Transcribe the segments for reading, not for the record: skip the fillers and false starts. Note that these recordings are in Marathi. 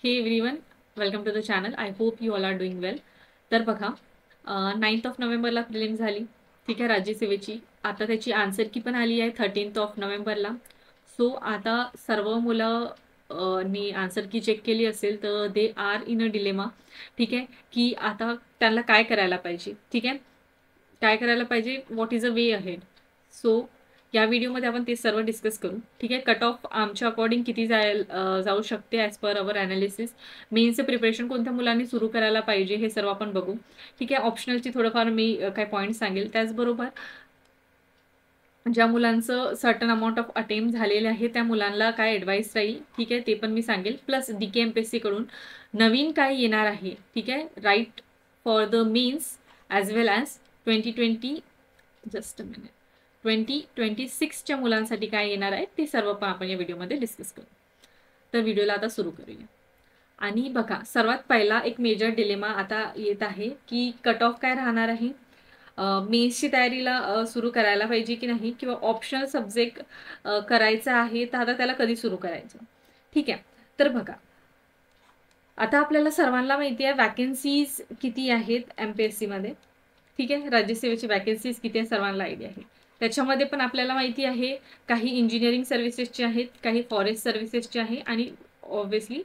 हे everyone, welcome to the channel. I hope you all are doing well. तर बघा, 9th ऑफ नोव्हेंबरला प्रिलिम्स झाली, ठीक आहे, राज्यसेवेची. आता त्याची आन्सर की पण आली आहे 13th ऑफ नोव्हेंबरला. सो आता सर्व मुलं नी आन्सर की चेक केली असेल तर they are in a dilemma, ठीक आहे, की आता त्यांना काय करायला पाहिजे, ठीक आहे, काय करायला पाहिजे, what is a way ahead. So या व्हिडिओमध्ये आपण ते सर्व डिस्कस करू, ठीक आहे. कट ऑफ आमच्या अकॉर्डिंग किती जाऊ शकते ॲज पर अवर ॲनालिसिस. मेन्सचं प्रिपरेशन कोणत्या मुलांनी सुरू करायला पाहिजे हे सर्व आपण बघू, ठीक आहे. ऑप्शनलची थोडंफार मी काही पॉईंट सांगेल. त्याचबरोबर ज्या मुलांचं सर्टन अमाऊंट ऑफ अटेम्प्ट झालेले आहे त्या मुलांना काय ॲडवाईस राहील, ठीक आहे, ते पण मी सांगेल. प्लस DKMPSC कडून नवीन काय येणार आहे, ठीक आहे, right for the mains as well as 2020 just a minute 2026च्या मुलांसाठी काय येणार आहे ते सर्व पण आपण या व्हिडिओमध्ये डिस्कस करू. तर व्हिडिओला आता सुरू करूया. आणि बघा, सर्वात पहिला एक मेजर डिलेमा आता येत आहे की कट ऑफ काय राहणार आहे, मेन्सची तयारीला सुरू करायला पाहिजे की नाही, किंवा ऑप्शनल सब्जेक्ट करायचा आहे तर आता त्याला कधी सुरू करायचं, ठीक आहे. तर बघा, आता आपल्याला सर्वांना माहिती आहे वॅकन्सीज किती आहेत MPSC मध्ये, ठीक आहे. राज्यसेवेची वॅकन्सीज किती आहे सर्वांना आयडिया आहे. त्याच्यामध्ये पण आपल्याला माहिती आहे काही इंजिनिअरिंग सर्व्हिसेसचे आहेत, काही फॉरेस्ट सर्व्हिसेसचे आहे, आणि ऑब्व्हियसली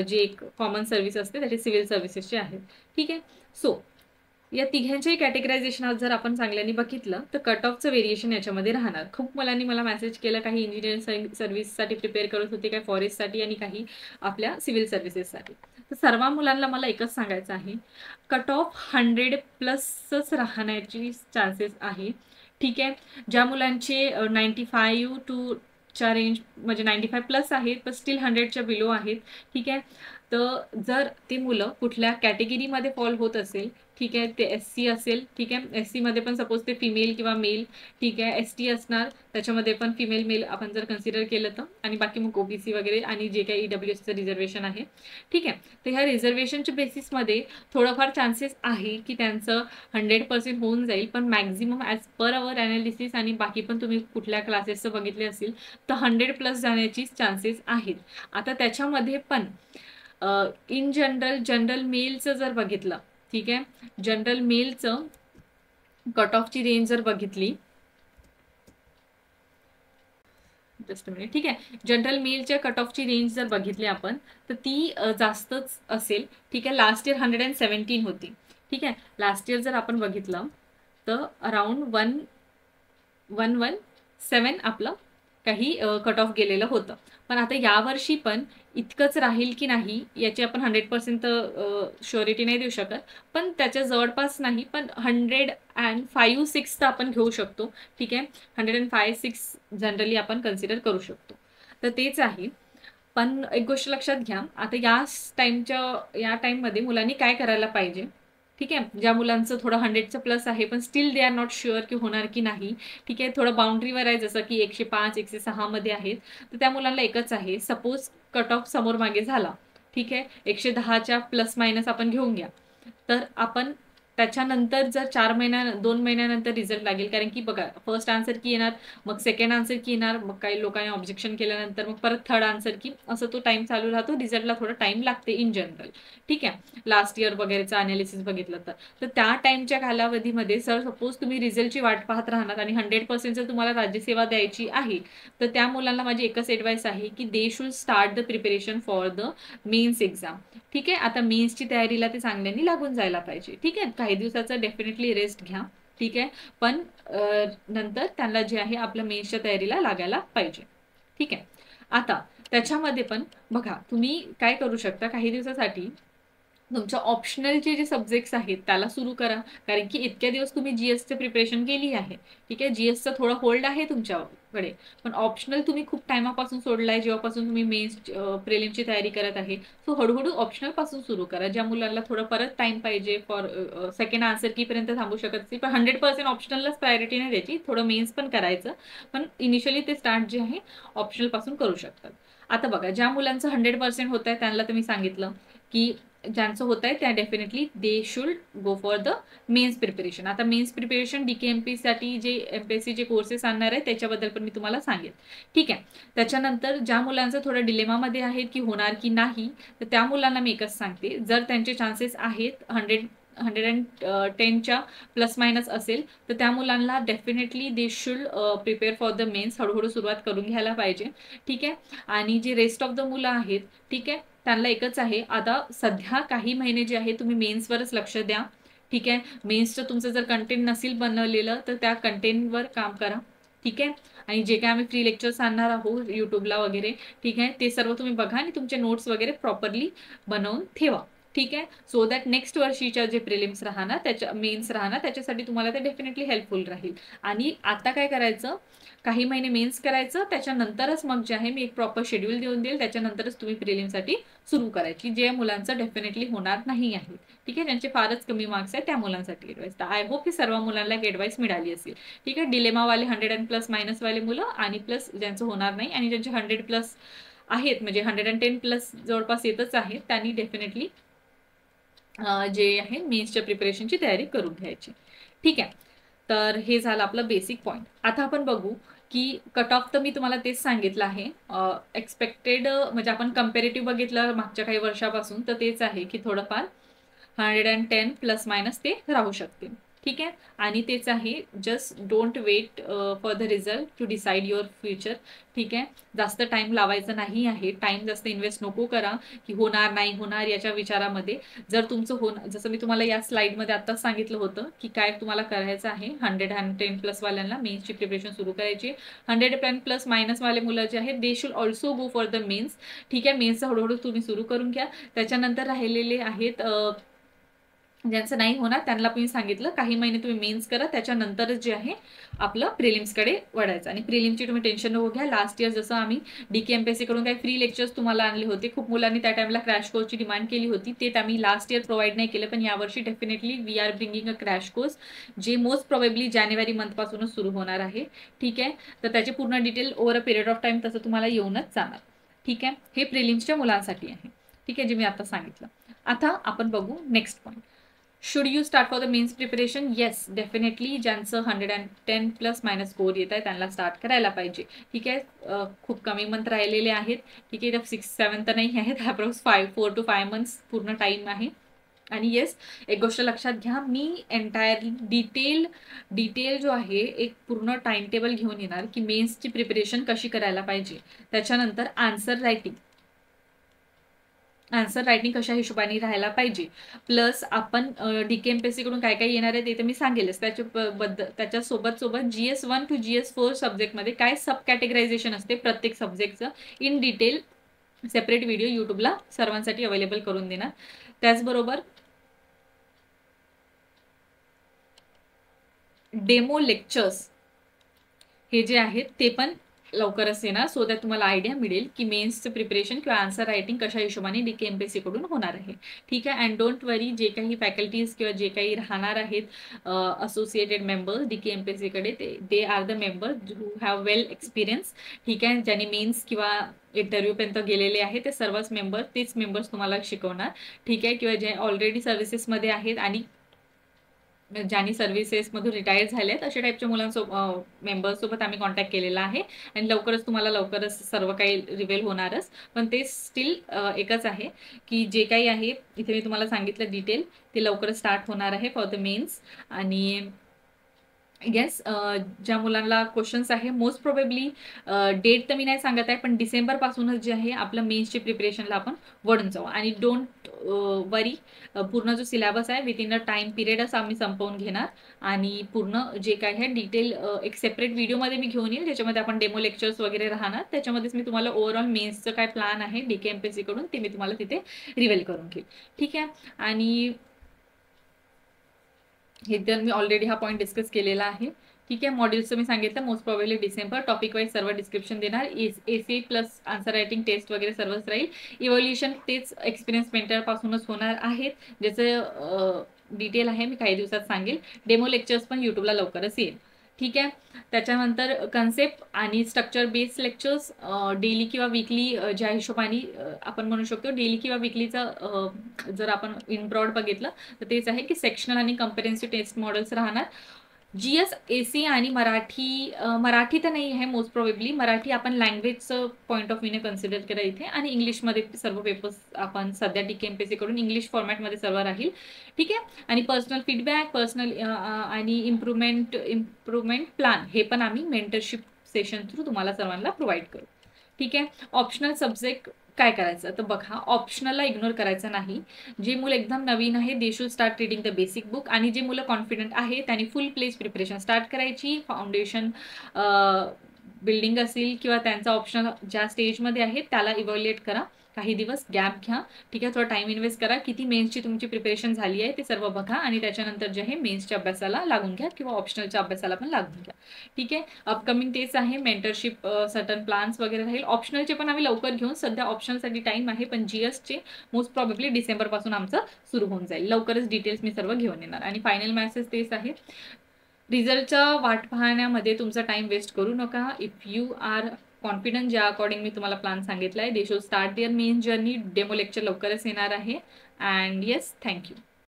जे एक कॉमन सर्व्हिस असते त्याचे सिव्हिल सर्व्हिसेसचे आहेत, ठीक आहे. सो या तिघांच्याही कॅटेगरायझेशन जर आपण चांगल्याने बघितलं तर कट ऑफचं व्हेरिएशन याच्यामध्ये राहणार. खूप मुलांनी मला मेसेज केलं, काही इंजिनिअरिंग सर्व्हिससाठी प्रिपेअर करत होते, काही फॉरेस्टसाठी आणि काही आपल्या सिव्हिल सर्व्हिसेससाठी. तर सर्व मुलांना मला एकच सांगायचं आहे, कट ऑफ 100+ राहण्याची चान्सेस आहे, ठीक आहे. ज्या मुलांचे 95 टू च्या रेंज म्हणजे 95+ आहेत पण स्टील 100च्या बिलो आहेत, ठीक आहे. तर जर ते मुलं कुठल्या कॅटेगरीमध्ये फॉल होत असेल, ठीक आहे, ते SC असेल, ठीक आहे, SC मध्ये पण सपोज ते फिमेल किंवा मेल, ठीक आहे, ST असणार त्याच्यामध्ये पण फिमेल मेल आपण जर कन्सिडर केलं तर, आणि बाकी मग OBC वगैरे आणि जे काही EWSचं रिझर्वेशन आहे, ठीक आहे. तर ह्या रिझर्वेशनच्या बेसिसमध्ये थोडंफार चान्सेस आहे की त्यांचं 100% होऊन जाईल, पण maximum as per our analysis आणि बाकी पण तुम्ही कुठल्या क्लासेसचं बघितले असतील तर 100+ जाण्याची चान्सेस आहेत. आता त्याच्यामध्ये पण इन जनरल मेलचं जर बघितलं, ठीक आहे, जनरल मेलचं कट ऑफची रेंज जर बघितली, जस्ट मिनिट, ठीक आहे, जनरल मेलच्या कट ऑफची रेंज जर बघितली आपण तर ती जास्तच असेल, ठीक आहे. लास्ट इयर 117 होती, ठीक आहे. लास्ट इयर जर आपण बघितलं तर अराउंड 117 आपलं काही कट ऑफ गेलेलं होतं. पण आता यावर्षी पण इतकंच राहील की नाही याची आपण 100% शुअरिटी नाही देऊ शकत, पण त्याच्या जवळपास नाही, पण 105-6 तर आपण घेऊ शकतो, ठीक आहे. 105-6 जनरली आपण कन्सिडर करू शकतो. तर तेच आहे. पण एक गोष्ट लक्षात घ्या, आता या टाईममध्ये मुलांनी काय करायला पाहिजे, ठीक आहे. ज्या मुलांचं थोडं 100चं प्लस आहे पण steel they are not sure की होणार की नाही, ठीक आहे, थोडं बाउंड्रीवर आहे, जसं की 105-106 मध्ये आहेत, तर त्या मुलांना एकच आहे, सपोज कट ऑफ समोर मागे झाला, ठीक आहे, 110च्या प्लस मायनस आपण घेऊन घ्या, तर आपण त्याच्यानंतर जर 2 महिन्यानंतर रिझल्ट लागेल, कारण की बघा, फर्स्ट आन्सर की येणार, मग सेकंड आन्सर की येणार, मग काही लोकांनी ऑब्जेक्शन केल्यानंतर मग परत थर्ड आन्सर की, असं तो टाइम चालू राहतो. रिझल्टला थोडा टाइम लागते इन जनरल, ठीक आहे. लास्ट इयर वगैरेचा अनालिसिस बघितलं तर त्या टाइमच्या कालावधीमध्ये सर सपोज तुम्ही रिझल्टची वाट पाहत राहणार आणि 100% जर तुम्हाला राज्यसेवा द्यायची आहे तर त्या मुलांना माझी एकच ॲडवाईस आहे की they should start the preparation for the mains exam, ठीक आहे. आता मेन्सची तयारीला ते चांगल्याने लागून जायला पाहिजे, ठीक आहे. काही दिवसाचा डेफिनेटली रेस्ट घ्या, ठीक आहे, पण नंतर त्यांना जे आहे आपल्या मेन्सच्या तयारीला लागायला पाहिजे, ठीक आहे. आता त्याच्यामध्ये पण बघा, तुम्ही काय करू शकता, काही दिवसासाठी तुमच्या ऑप्शनलचे जे सब्जेक्ट्स आहेत त्याला सुरू करा, कारण की इतक्या दिवस तुम्ही GSचं प्रिपरेशन केली आहे, ठीक आहे. GSचं थोडं होल्ड आहे तुमच्याकडे, पण ऑप्शनल तुम्ही खूप टायमापासून सोडलाय, जेव्हापासून तुम्ही मेन्स प्रिलिमची तयारी करत आहे. सो हळूहळू ऑप्शनल पासून सुरू करा. ज्या मुलांना थोडं परत टाइम पाहिजे फॉर सेकंड आन्सर की पर्यंत थांबू शकत असेल, पण 100% ऑप्शनललाच प्रायोरिटी नाही द्यायची, थोडं मेन्स पण करायचं, पण इनिशियली ते स्टार्ट जे आहे ऑप्शनल पासून करू शकतात. आता बघा, ज्या मुलांचं 100% होत आहे त्यांना तुम्ही सांगितलं की ज्यांचं होत आहे त्या definitely they should go for the mains preparation. आता मेन्स प्रिपरेशन DKMP साठी जे MPSC जे कोर्सेस आणणार आहे त्याच्याबद्दल पण मी तुम्हाला सांगेन. ठीक आहे. त्याच्यानंतर ज्या मुलांचं थोडं डिलेमामध्ये आहेत की होणार की नाही, तर त्या मुलांना मी एकच सांगते, जर त्यांचे चान्सेस आहेत 110च्या प्लस मायनस असेल तर त्या मुलांना definitely they should prepare for the mains. हळूहळू सुरुवात करून घ्यायला पाहिजे. ठीक आहे. आणि जे रेस्ट ऑफ द मुलं आहेत, ठीक आहे, त्यांना एकच आहे, आता सध्या काही महिने जे आहे तुम्ही मेन्सवरच लक्ष द्या. ठीक आहे. मेन्सचं तुमचं जर कंटेंट नसेल बनवलेलं तर त्या कंटेंटवर काम करा. ठीक आहे. आणि जे काय आम्ही फ्री लेक्चर्स आणणार आहोत युट्यूबला वगैरे, ठीक आहे, ते सर्व तुम्ही बघा आणि तुमचे नोट्स वगैरे प्रॉपरली बनवून ठेवा. ठीक आहे. सो दॅट नेक्स्ट वर्षीच्या जे प्रिलिम्स राहणार, त्याच्या मेन्स राहणार, त्याच्यासाठी तुम्हाला ते डेफिनेटली हेल्पफुल राहील. आणि आता काय करायचं, काही महिने मेन्स करायचं, त्याच्यानंतरच मग जे आहे मी एक प्रॉपर शेड्यूल देऊन देईल, त्याच्यानंतरच तुम्ही प्रिलिमसाठी सुरू करायची, जे मुलांचं डेफिनेटली होणार नाही आहे. ठीक आहे. ज्यांचे फारच कमी मार्क्स आहेत त्या मुलांसाठी ॲडवाइस. तर आय होप की सर्व मुलांना एक ॲडवाइस मिळाली असेल. ठीक आहे. डिलेमावाले 100+ मायनसवाले मुलं आणि प्लस ज्यांचं होणार नाही आणि ज्यांचे 100+ आहेत, म्हणजे 110+ जवळपास येतच आहेत, त्यांनी डेफिनेटली जे आहे मेन्सच्या प्रिपरेशनची तयारी करून घ्यायची. ठीक आहे. तर हे झालं आपलं बेसिक पॉईंट. आता आपण बघू की कट ऑफ तर मी तुम्हाला तेच सांगितलं आहे. एक्सपेक्टेड म्हणजे आपण कम्पॅरेटिव्ह बघितलं मागच्या काही वर्षापासून तर तेच आहे की थोडंफार 110+ ते राहू शकते. ठीक आहे. आणि तेच आहे, just don't wait for the result to decide your future. ठीक आहे. जास्त टाइम लावायचा नाही आहे. टाइम जास्त इन्व्हेस्ट नको करा की होणार नाही होणार याच्या विचारामध्ये. जर तुमचं जसं मी तुम्हाला या स्लाइडमध्ये आत्ताच सांगितलं होतं की काय तुम्हाला करायचं आहे, 110+ वाल्यांना मेन्सची प्रिपरेशन सुरू करायची. 110+ मायनस वाले मुलं जे आहेत they should also go for the mains. ठीक आहे. मेन्सचं हळूहळू तुम्ही सुरू करून घ्या. त्याच्यानंतर राहिलेले आहेत ज्यांचं नाही होणार त्यांना पण सांगितलं काही महिने तुम्ही मेन्स करा, त्याच्यानंतरच जे आहे आपलं प्रिलिम्सकडे वळायचं. आणि प्रिलिम्सची तुम्ही टेन्शन नको घ्या. लास्ट इयर जसं आम्ही DKMPSC कडून काही फ्री लेक्चर्स तुम्हाला आणले होते, खूप मुलांनी त्या टाइमला क्रॅश कोर्सची डिमांड केली होती, ते आम्ही लास्ट इयर प्रोव्हाइड नाही केलं, पण यावर्षी definitely we are bringing a crash course, जे मोस्ट प्रोबेबली जानेवारी मंथपासूनच सुरू होणार आहे. ठीक आहे. तर त्याचे पूर्ण detail over a period of time तसं तुम्हाला येऊनच जाणार. ठीक आहे. हे प्रिलिम्सच्या मुलांसाठी आहे. ठीक आहे, जे मी आता सांगितलं. आता आपण बघू next point. Should you start for the mains preparation? Yes, definitely ज्यांचं 110+ स्कोर येत आहे त्यांना स्टार्ट करायला पाहिजे. ठीक आहे. खूप कमी मंथ राहिलेले आहेत. ठीक आहे. 6-7 तर नाही आहेत, अप्रॉक्स 4 to 5 months पूर्ण टाइम आहे. आणि येस, एक गोष्ट लक्षात घ्या, मी एंटायरली डिटेल जो आहे एक पूर्ण टाइम टेबल घेऊन येणार की मेन्सची प्रिपरेशन कशी करायला पाहिजे. त्याच्यानंतर आन्सर रायटिंग कशा हिशोबाने राहायला पाहिजे, प्लस आपण DKMPSC कडून काय काय येणार आहे ते तर मी सांगेलच. त्याच्यासोबत GS1 to GS4 सब्जेक्टमध्ये काय सब कॅटेगरायझेशन असते प्रत्येक सब्जेक्टचं इन डिटेल सेपरेट व्हिडिओ युट्यूबला सर्वांसाठी अवेलेबल करून देणार. त्याचबरोबर डेमो लेक्चर्स हे जे आहेत ते पण लवकरच येणार, सो दॅट तुम्हाला आयडिया मिळेल की मेन्सचं प्रिपरेशन किंवा आन्सर रायटिंग कशा हिशोबाने DKMPSC कडून होणार आहे. ठीक आहे. अँड डोंट वरी, जे काही फॅकल्टीज किंवा जे काही राहणार आहेत असोसिएटेड मेंबर्स DKMPSC कडे, they are the members who have well experience. ठीक आहे. ज्यांनी मेन्स किंवा इंटरव्ह्यूपर्यंत गेलेले आहे ते सर्वच तेच मेंबर्स तुम्हाला शिकवणार. ठीक आहे. किंवा जे ऑलरेडी सर्व्हिसेसमध्ये आहेत आणि ज्यांनी सर्व्हिसेसमधून रिटायर झाले आहेत अशा टाईपच्या मेंबर्ससोबत आम्ही कॉन्टॅक्ट केलेला आहे. आणि लवकरच सर्व काही रिव्हील होणारच, पण ते स्टील एकच आहे की जे काही आहे इथे मी तुम्हाला सांगितलं डिटेल ते लवकरच स्टार्ट होणार आहे फॉर द मेन्स. आणि येस, ज्या मुलांना क्वेश्चन्स आहे मोस्ट प्रोबेबली डेट तर मी नाही सांगत आहे, पण डिसेंबरपासूनच जे आहे आपलं मेन्सची प्रिपरेशनला आपण वळून जाऊ. आणि डोंट वरी, पूर्ण जो सिलेबस आहे विथिन अ टाइम पिरियडच आम्ही संपवून घेणार. आणि पूर्ण जे काय आहे डिटेल एक सेपरेट व्हिडिओमध्ये मी घेऊन येईल, ज्याच्यामध्ये आपण डेमो लेक्चर्स वगैरे राहणार, त्याच्यामध्येच मी तुम्हाला ओव्हरऑल मेन्सचं काय प्लॅन आहे DKMPSC कडून ते मी तुम्हाला तिथे रिव्हील करून घेईल. ठीक आहे. आणि हे तर मी ऑलरेडी हा पॉईंट डिस्कस केलेला आहे. ठीक आहे. मॉड्यूल्सचं मी सांगितलं most probably December. Topic wise सर्व डिस्क्रिप्शन देणार. AC plus answer writing test वगैरे सर्वच राहील. इव्हॉल्युशन तेच एक्सपिरियन्स मेंटरपासूनच होणार आहेत, ज्याचं डिटेल आहे मी काही दिवसात सांगेल. डेमो लेक्चर्स पण युट्यूबला लवकरच येईल. ठीक आहे. त्याच्यानंतर कन्सेप्ट आणि स्ट्रक्चर बेस्ड लेक्चर्स डेली किंवा वीकली ज्या हिशोबाने आपण म्हणू शकतो डेली किंवा वीकलीचा जर आपण इन ब्रॉड बघितलं तर तेच आहे की सेक्शनल आणि कंपेरेन्सिव्ह टेस्ट मॉडेल्स राहणार. GS AC आणि मराठी तर नाही आहे मोस्ट प्रोबेबली. मराठी आपण लँग्वेजचं पॉईंट ऑफ व्ह्यूने कन्सिडर करा इथे, आणि इंग्लिशमध्ये सर्व पेपर्स आपण सध्या TKMPSC कडून इंग्लिश फॉर्मॅटमध्ये सर्व राहील. ठीक आहे. आणि पर्सनल फीडबॅक, पर्सनल आणि इम्प्रूव्हमेंट प्लॅन हे पण आम्ही मेंटरशिप सेशन थ्रू तुम्हाला सर्वांना प्रोव्हाइड करू. ठीक आहे. ऑप्शनल सब्जेक्ट काय करायचं तर बघा, ऑप्शनलला इग्नोर करायचं नाही. जे मुलं एकदम नवीन आहे दे should start reading the basic book, आणि जे मुलं कॉन्फिडंट आहे त्यांनी फुल प्लेज प्रिपरेशन स्टार्ट करायची. फाउंडेशन बिल्डिंग असेल किंवा त्यांचा ऑप्शनल ज्या स्टेजमध्ये आहे त्याला इव्हॅल्युएट करा. काही दिवस गॅप घ्या. ठीक आहे. थोडा टाइम इन्व्हेस्ट करा. किती मेन्सची तुमची प्रिपरेशन झाली आहे ते सर्व बघा, आणि त्याच्यानंतर जे आहे मेन्सच्या अभ्यासाला लागून घ्या किंवा ऑप्शनलच्या अभ्यासाला पण लागून घ्या. ठीक आहे. अपकमिंग तेच आहे, मेंटरशिप सर्टन प्लॅन्स वगैरे राहील. ऑप्शनलचे पण आम्ही लवकर घेऊन, सध्या ऑप्शनलसाठी टाइम आहे, पण GSचे मोस्ट प्रॉबेबली डिसेंबरपासून आमचं सुरू होऊन जाईल. लवकरच डिटेल्स मी सर्व घेऊन येणार. आणि फायनल मेसेज तेच आहे, रिझल्टचा वाट पाहण्यामध्ये तुमचा टाइम वेस्ट करू नका. इफ यू आर कॉन्फिडंट, ज्या अकॉर्डिंग मी तुम्हाला प्लॅन सांगितला आहे, दे should start there main journey. Demo lecture लवकरच येणार आहे. And yes, thank you.